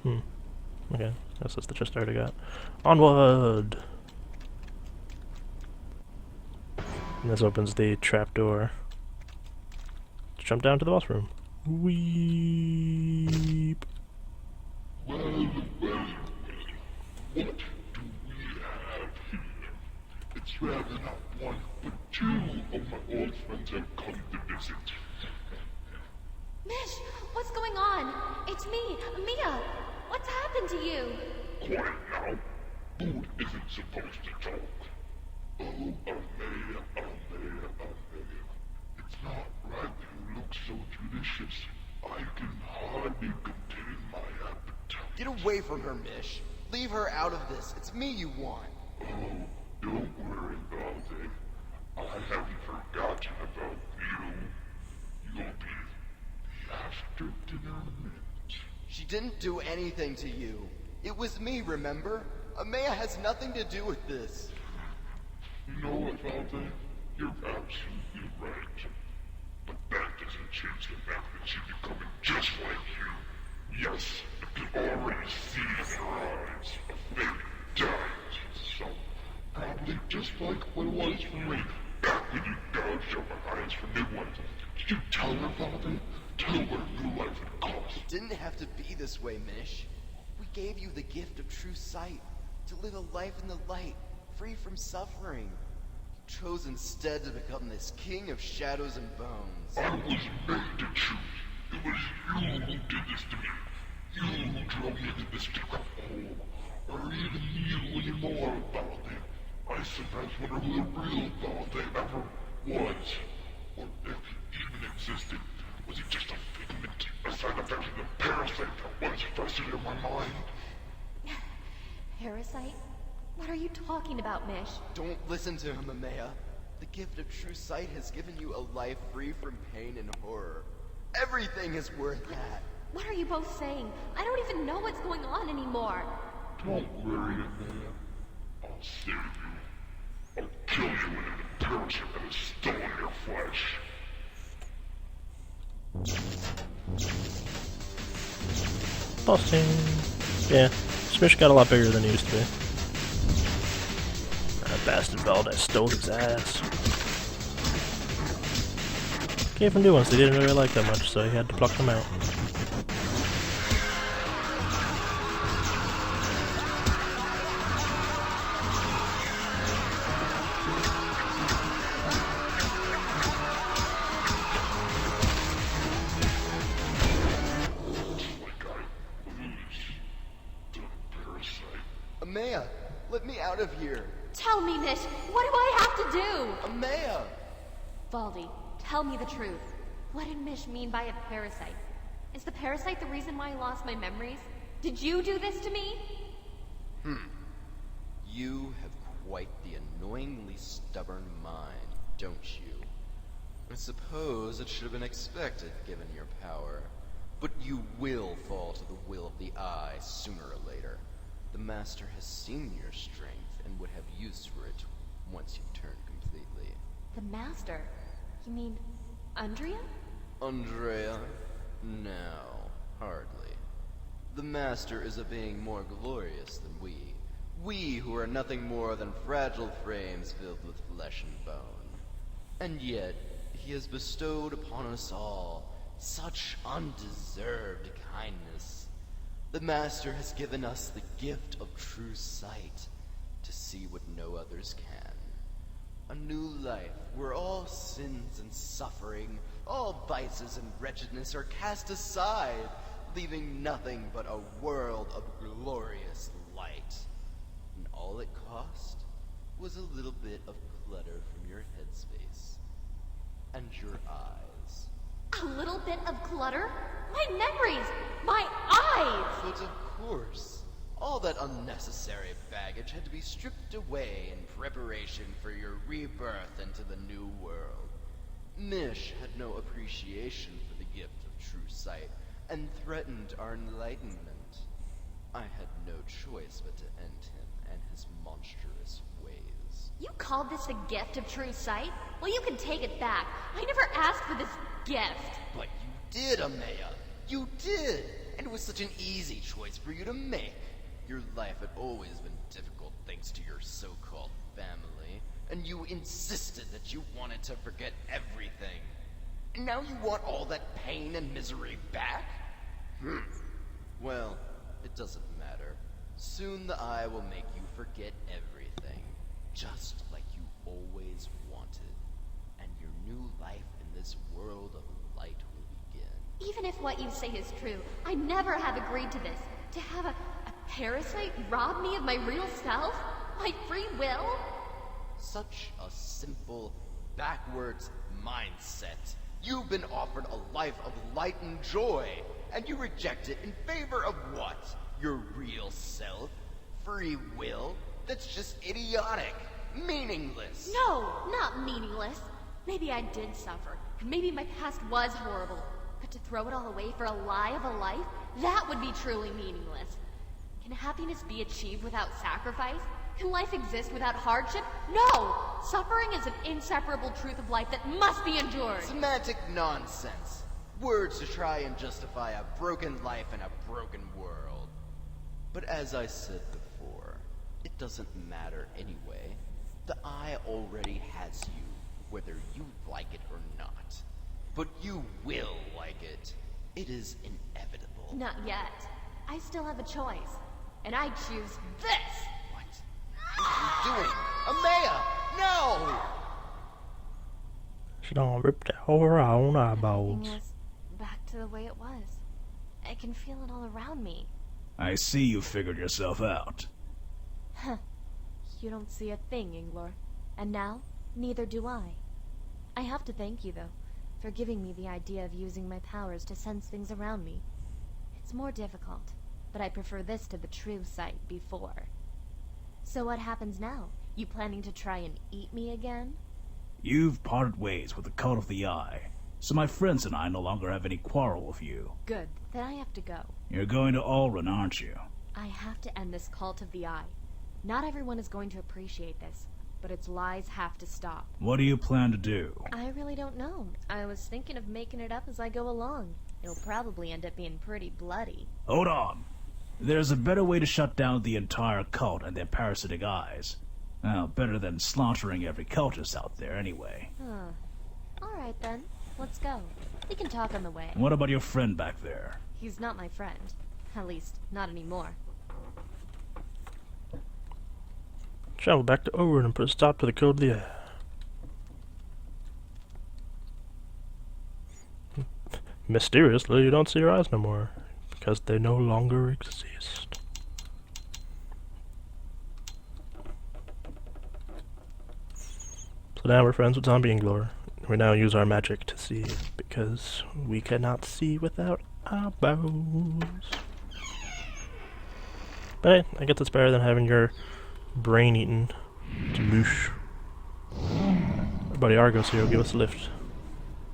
Okay, guess that's the chest I already got. Onward! And this opens the trapdoor. Let's jump down to the boss room. Weep! Well, what do we have here? It's rather not one, but two of my old friends have come to visit. Mish, what's going on? It's me, Amea. What's happened to you? Quiet now. Food isn't supposed to talk. Oh, Amea. It's not right you look so delicious. I can hardly contain my appetite. Get away from her, Mish. Leave her out of this. It's me you want. Oh, don't worry about it. I haven't forgotten about you. You'll be the after-dinner mint. She didn't do anything to you. It was me, remember? Amea has nothing to do with this. You know what, Valde? You're absolutely right. But that doesn't change the fact that she's becoming just like you. Yes, I can already see in her eyes a fake doubt. So, probably just like what it was for me, back when you gouged out my eyes for new ones. Did you tell her, Valde? Tell her what a new life would cost. It didn't have to be this way, Mish. We gave you the gift of true sight, to live a life in the light, free from suffering. You chose instead to become this king of shadows and bones. I was made to choose. It was you who did this to me. You who drove me into this dark hole. Or even you anymore, Valde. I sometimes wonder who the real Valde ever was. Or if he even existed. Was he just a figment, a side effect of the parasite that was festered in my mind? Parasite? What are you talking about, Mish? Don't listen to him, Amea. The gift of true sight has given you a life free from pain and horror. Everything is worth that. What are you both saying? I don't even know what's going on anymore. Don't worry, Amea. I'll save you. I'll kill you when the parasite that has stolen your flesh. Busting. Yeah, Smish got a lot bigger than he used to be. That bastard Valde stole his ass. Gave him new ones they didn't really like that much, so he had to pluck them out. Amea, let me out of here. Tell me, Mish, what do I have to do? Amea! Valdi, tell me the truth. What did Mish mean by a parasite? Is the parasite the reason why I lost my memories? Did you do this to me? You have quite the annoyingly stubborn mind, don't you? I suppose it should have been expected, given your power. But you will fall to the will of the Eye sooner or later. The Master has seen your strength and would have use for it once you turn completely. The Master? You mean Andrea? Andrea? No, hardly. The Master is a being more glorious than we. We who are nothing more than fragile frames filled with flesh and bone. And yet, he has bestowed upon us all such undeserved kindness. The Master has given us the gift of true sight to see what no others can. A new life where all sins and suffering, all vices and wretchedness are cast aside, leaving nothing but a world of glorious light. And all it cost was a little bit of clutter from your headspace and your eyes. A little bit of clutter? My memories! My eyes! But of course, all that unnecessary baggage had to be stripped away in preparation for your rebirth into the new world. Mish had no appreciation for the gift of true sight, and threatened our enlightenment. I had no choice but to end him and his monstrous ways. You called this the gift of true sight? Well, you can take it back. I never asked for this gift. But you did, Amea! You did! And it was such an easy choice for you to make. Your life had always been difficult thanks to your so-called family, and you insisted that you wanted to forget everything. And now you want all that pain and misery back? Well, it doesn't matter. Soon the Eye will make you forget everything, just like you always wanted. And your new life in this world of light will begin. Even if what you say is true, I never have agreed to this. To have a parasite rob me of my real self? My free will? Such a simple, backwards mindset. You've been offered a life of light and joy, and you reject it in favor of what? Your real self? Free will? That's just idiotic. Meaningless. No, not meaningless. Maybe I did suffer, and maybe my past was horrible. But to throw it all away for a lie of a life? That would be truly meaningless. Can happiness be achieved without sacrifice? Can life exist without hardship? No! Suffering is an inseparable truth of life that must be endured. Semantic nonsense. Words to try and justify a broken life in a broken world. But as I said before, it doesn't matter anyway. The Eye already has you, whether you like it or not. But you will like it. It is inevitable. Not yet. I still have a choice. And I choose this! What are you doing? Amea! No! She done ripped out her own Everything eyeballs. was back to the way it was. I can feel it all around me. I see you figured yourself out. Huh. You don't see a thing, Inglor. And now, neither do I. I have to thank you, though, for giving me the idea of using my powers to sense things around me. It's more difficult, but I prefer this to the true sight before. So what happens now? You planning to try and eat me again? You've parted ways with the Cult of the Eye, so my friends and I no longer have any quarrel with you. Good. Then I have to go. You're going to Alrun, aren't you? I have to end this cult of the Eye. Not everyone is going to appreciate this, but its lies have to stop. What do you plan to do? I really don't know. I was thinking of making it up as I go along. It'll probably end up being pretty bloody. Hold on. There's a better way to shut down the entire cult and their parasitic eyes. Well, better than slaughtering every cultist out there anyway. Huh. Alright then. Let's go. We can talk on the way. What about your friend back there? He's not my friend. At least, not anymore. Travel back to Orin and put a stop to the Code of the Air. Mysteriously, you don't see your eyes no more, because they no longer exist. So now we're friends with Zombie Inglor. We now use our magic to see, because we cannot see without our bows. But hey, I guess it's better than having your brain eaten. Moosh. Our buddy Argos here will give us a lift.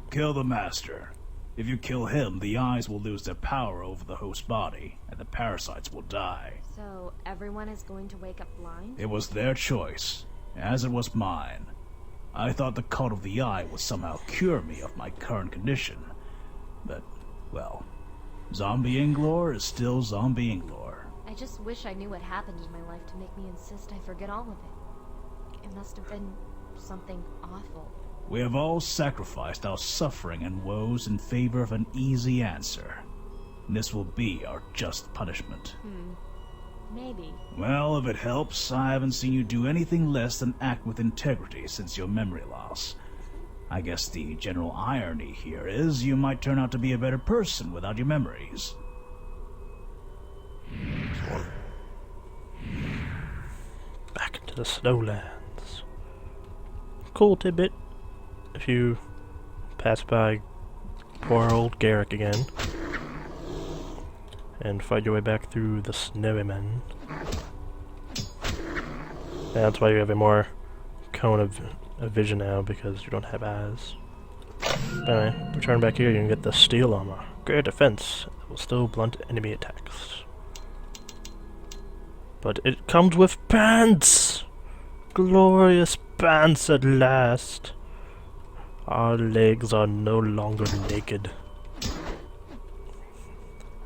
Kill the master. If you kill him, the eyes will lose their power over the host body, and the parasites will die. So, everyone is going to wake up blind? It was their choice, as it was mine. I thought the cult of the eye would somehow cure me of my current condition. But, well, zombie Inglor is still zombie Inglor. I just wish I knew what happened in my life to make me insist I forget all of it. It must have been something awful. We have all sacrificed our suffering and woes in favor of an easy answer. This will be our just punishment. Maybe. Well, if it helps, I haven't seen you do anything less than act with integrity since your memory loss. I guess the general irony here is you might turn out to be a better person without your memories. Back into the snowlands. Cool tidbit. If you pass by poor old Garrick again, and fight your way back through the snowy men. That's why you have a more cone of vision now, because you don't have eyes. Anyway, return back here, you can get the steel armor. Great defense that will still blunt enemy attacks. But it comes with pants! Glorious pants at last! Our legs are no longer naked.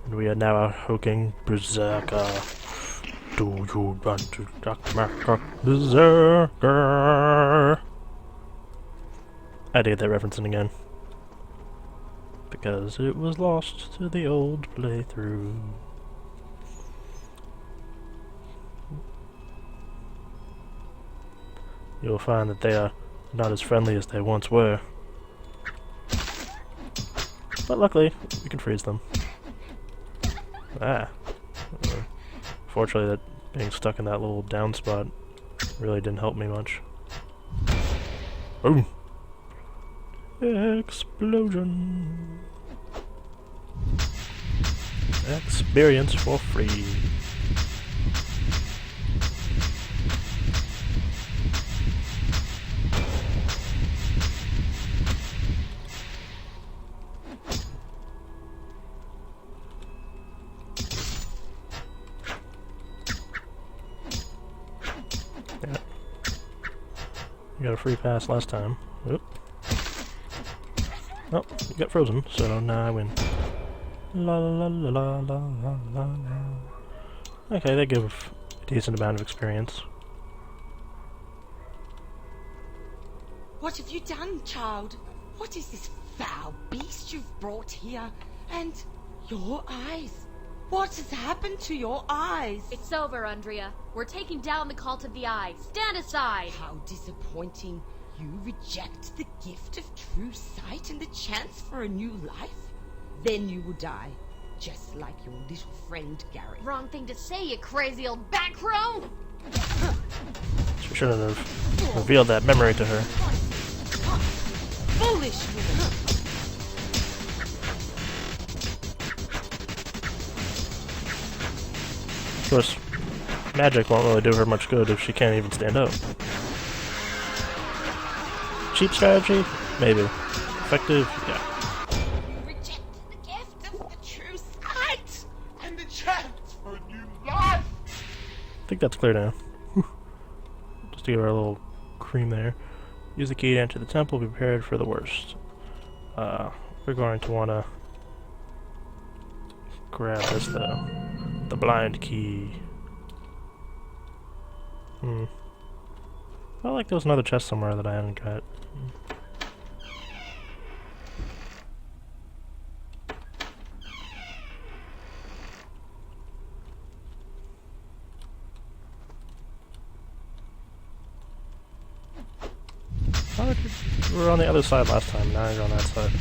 And we are now a hulking berserker. Do you want to duck berserker? I had to get that reference in again. Because it was lost to the old playthrough. You'll find that they are not as friendly as they once were. But luckily, we can freeze them. Fortunately, that being stuck in that little down spot really didn't help me much. Boom! Explosion! Experience for free. You got a free pass last time. Oop. Oh, you got frozen, so now I win. La la la la la la la la. Okay, they give a decent amount of experience. What have you done, child? What is this foul beast you've brought here? And your eyes? What has happened to your eyes? It's over, Andrea. We're taking down the Cult of the Eye. Stand aside! How disappointing. You reject the gift of true sight and the chance for a new life? Then you will die, just like your little friend Gary. Wrong thing to say, you crazy old backrow! She shouldn't have revealed that memory to her. Foolish woman! Of course, magic won't really do her much good if she can't even stand up. Cheap strategy? Maybe. Effective? Yeah. Reject the gift of the true sight! And the chance for a new life! I think that's clear now. Just to give her a little cream there. Use the key to enter the temple, be prepared for the worst. We're going to want to grab this though. The blind key. I felt like there was another chest somewhere that I hadn't got. We were on the other side last time, now you're on that side.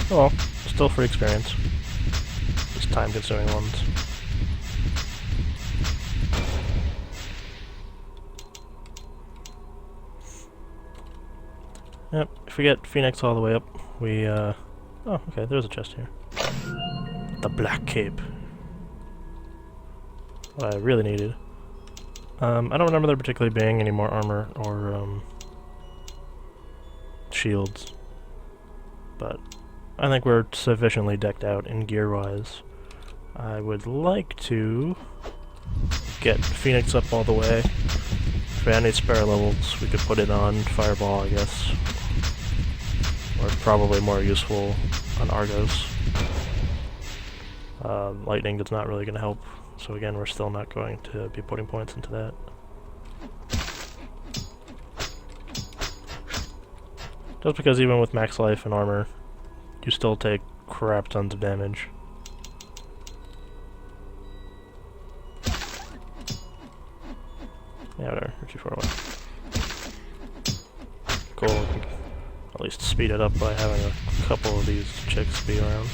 Oh well, still free experience. Just time-consuming ones. Yep, if we get Phoenix all the way up, we, oh, okay, there's a chest here. The Black Cape. What I really needed. I don't remember there particularly being any more armor or, shields. But I think we're sufficiently decked out in gear-wise. I would like to get Phoenix up all the way. If we had any spare levels, we could put it on Fireball, I guess. Or probably more useful on Argos. Lightning is not really going to help, so again, we're still not going to be putting points into that. Just because even with max life and armor, you still take crap tons of damage. Yeah, whatever, you're too far away. Cool, we can at least speed it up by having a couple of these chicks be around.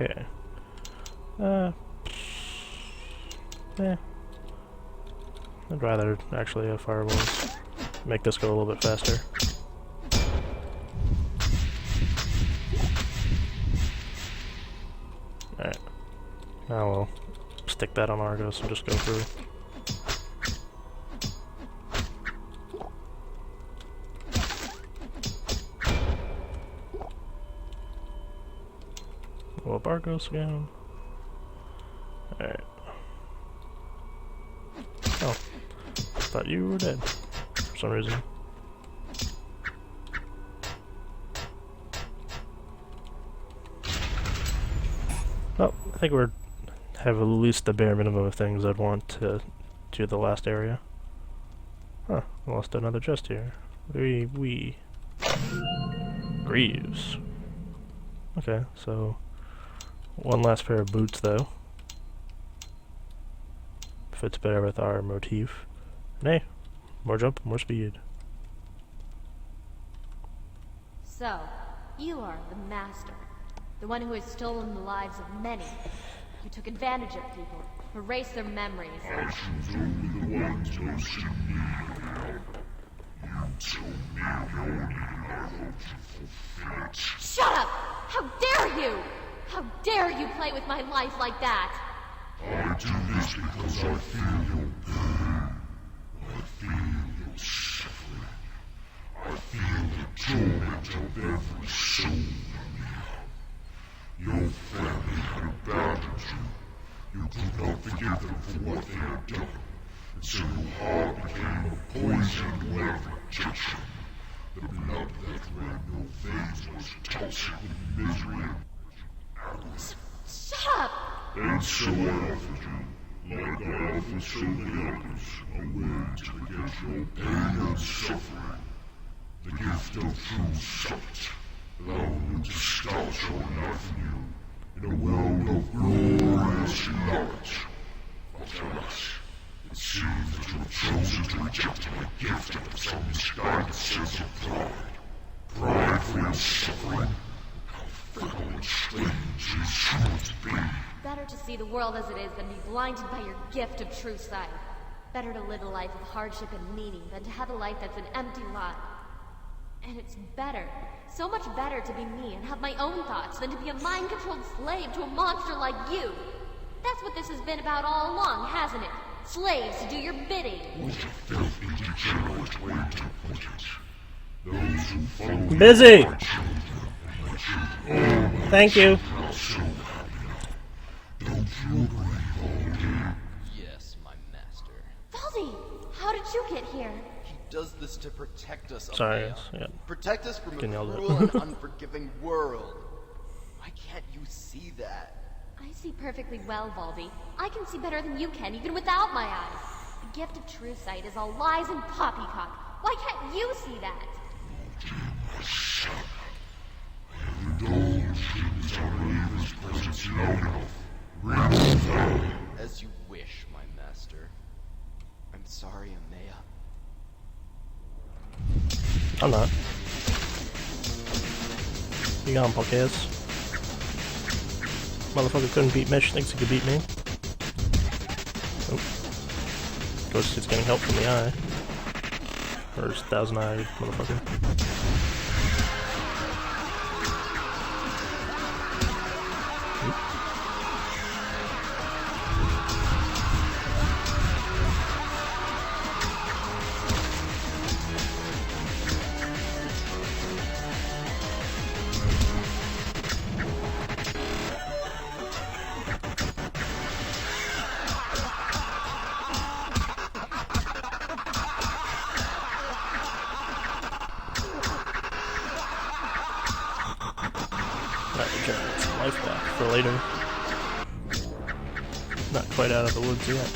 Okay. Yeah. I'd rather actually have fireballs. Make this go a little bit faster. Alright. Now we'll stick that on Argos and just go through. Well, Argos again. Alright. Oh. Thought you were dead. For some reason. Well, I think we're have at least the bare minimum of things I'd want to do the last area. Huh, I lost another chest here. Wee. Greaves. Okay, so one last pair of boots though. Fits better with our motif. And hey, more jump, more speed. So, you are the master. The one who has stolen the lives of many. You took advantage of people, erased their memories. I should only the ones who see me now. You told me only I hope you fulfill it. Shut up! How dare you! How dare you play with my life like that! I do this because I feel your pain. I feel your suffering. I feel the torment of every soul in you. Your family had abandoned you. You could not forgive them for what they had done. And so your heart became a poisoned well of rejection. The blood that ran your veins was toxic with misery and agony. Shut up! And so I offered you, like I offered so many others, a way to forget your pain and suffering. The gift of true sight, allowing you to start your life anew, in a world of glorious light. But alas, it seems that you have chosen to reject my gift of some misguided sense of pride. Pride for your suffering. How foul and strange it is true to be. Better to see the world as it is than be blinded by your gift of true sight. Better to live a life of hardship and meaning than to have a life that's an empty lie. And it's better, so much better to be me and have my own thoughts than to be a mind-controlled slave to a monster like you. That's what this has been about all along, hasn't it? Slaves to do your bidding. What a filthy, degenerate way to put it. Those who follow Busy! my children and my children, Thank you. are so happy. Don't you agree, Baldy? Yes, my master. Baldy, how did you get here? He does this to protect us, Sorry, Amea. yeah. Protect us from Getting a yelled at. cruel and unforgiving world. Why can't you see that? I see perfectly well, Baldy. I can see better than you can, even without my eyes. The gift of true sight is all lies and poppycock. Why can't you see that? My son, I have indulged in this outrageous presence long enough. Remember. As you wish, my master. I'm sorry, Amea. I'm not. You gone, Pocahontas? Motherfucker couldn't beat Mish, thinks he could beat me. Oh. Ghost is getting help from the eye. Or his thousand eye motherfucker. That regenerates some life back for later. Not quite out of the woods yet.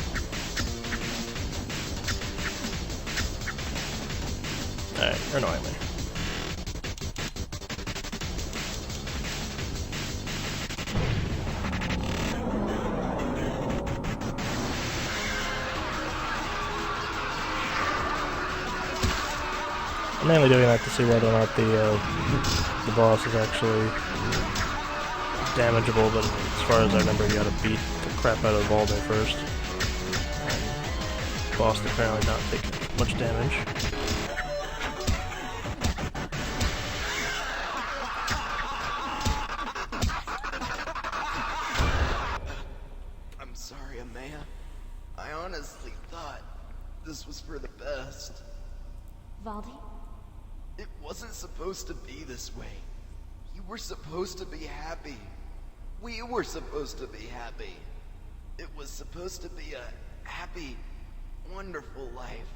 Alright, you're annoying me. I'm mainly doing that to see whether or not the boss is actually damageable, but as far as I remember, you gotta beat the crap out of Valde first. And boss apparently not taking much damage. I'm sorry, Amea. I honestly thought this was for the best. Valde? It wasn't supposed to be this way. You were supposed to be happy. We were supposed to be happy. It was supposed to be a happy, wonderful life.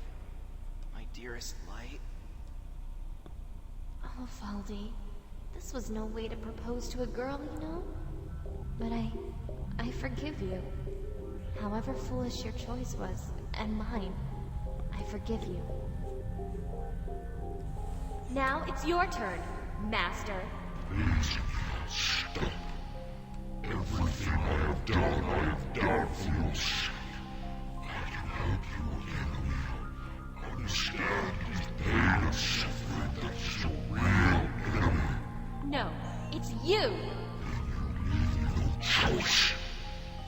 My dearest light. Oh, Valde. This was no way to propose to a girl, you know? But I forgive you. However foolish your choice was, and mine, I forgive you. Now it's your turn, Master. Please, stop. Everything I have done, I have done for your sake. I can help you again, Amea. Understand the pain and suffering that is your real enemy. No, it's you! No choice.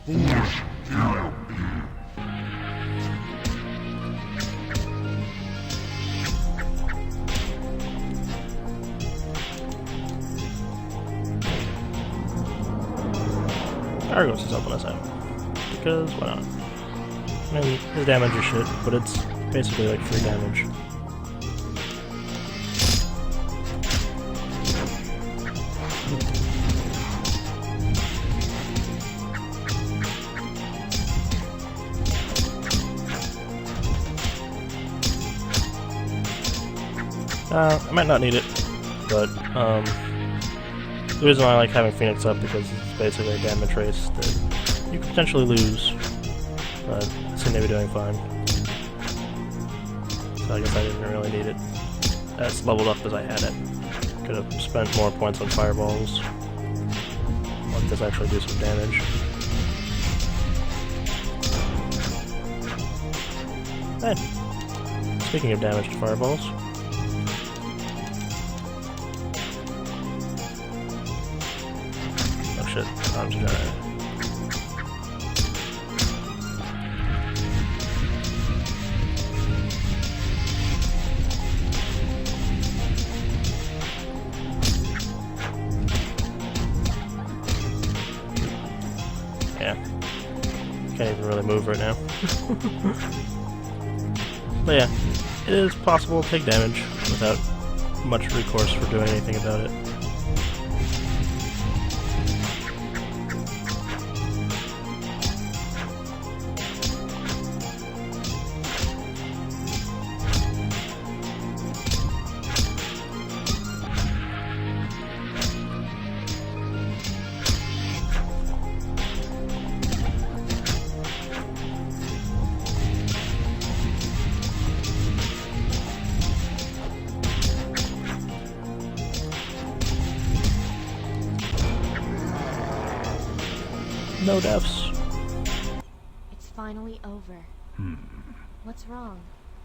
Foolish, here be. Argos is helping us out. Because why not? I mean, his damage is shit, but it's basically like free damage. I might not need it, but the reason why I like having Phoenix up because it's basically a damage race that you could potentially lose, but I seem to be doing fine. So I guess I didn't really need it as leveled up as I had it. Could have spent more points on fireballs. Let this actually do some damage. Hey, speaking of damage to fireballs. Shit, arms are generated. Yeah. Can't even really move right now. But yeah, it is possible to take damage without much recourse for doing anything about it. No deaths. It's finally over. What's wrong?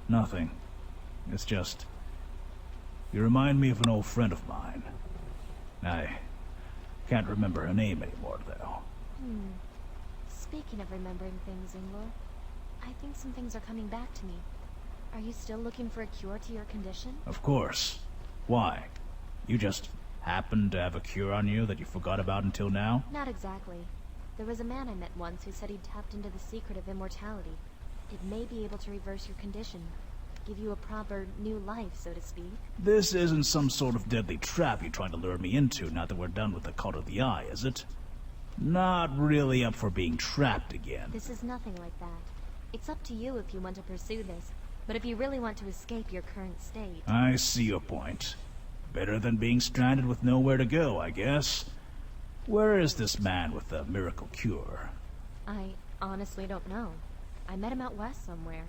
Nothing. It's just... You remind me of an old friend of mine. I can't remember her name anymore, though. Speaking of remembering things, Inglor, I think some things are coming back to me. Are you still looking for a cure to your condition? Of course. Why? You just happen to have a cure on you that you forgot about until now? Not exactly. There was a man I met once who said he'd tapped into the secret of immortality. It may be able to reverse your condition, give you a proper new life, so to speak. This isn't some sort of deadly trap you're trying to lure me into now that we're done with the Cult of the Eye, is it? Not really up for being trapped again. This is nothing like that. It's up to you if you want to pursue this, but if you really want to escape your current state... I see your point. Better than being stranded with nowhere to go, I guess. Where is this man with the miracle cure? I honestly don't know. I met him out west somewhere.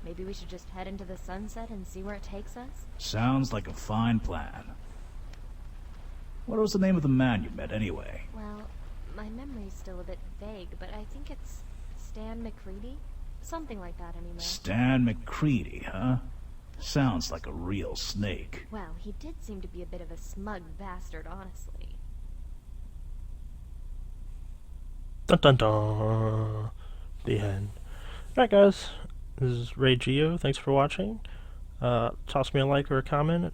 Maybe we should just head into the sunset and see where it takes us? Sounds like a fine plan. What was the name of the man you met anyway? Well, my memory's still a bit vague, but I think it's Stan McCready? Something like that, anyway. Stan McCready, huh? Sounds like a real snake. Well, he did seem to be a bit of a smug bastard, honestly. Dun dun dun. The end. Alright, guys. This is Ray Geo. Thanks for watching. Toss me a like or a comment.